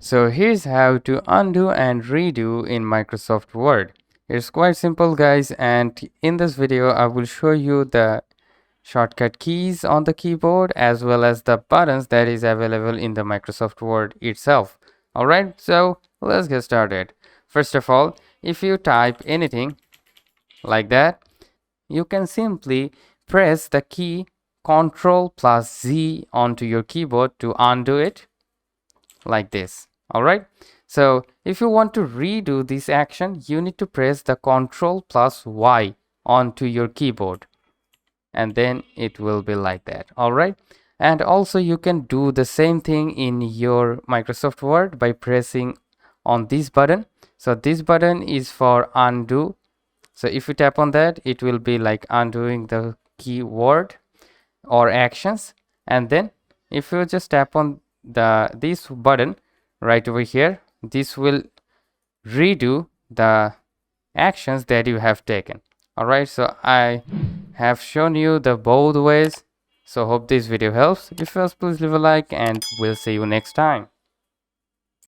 So here's how to undo and redo in Microsoft Word. It's quite simple guys, and in this video I will show you the shortcut keys on the keyboard as well as the buttons that is available in the Microsoft Word itself. Alright, so let's get started. First of all, if you type anything like that, you can simply press the key Ctrl+Z onto your keyboard to undo it like this. Alright, so if you want to redo this action, you need to press the Ctrl+Y onto your keyboard, and then it will be like that. Alright, and also you can do the same thing in your Microsoft Word by pressing on this button. So this button is for undo. So if you tap on that, it will be like undoing the keyword or actions. And then if you just tap on this button right over here, this will redo the actions that you have taken. All right, so I have shown you the both ways. So hope this video helps. If it helps, please leave a like and we'll see you next time.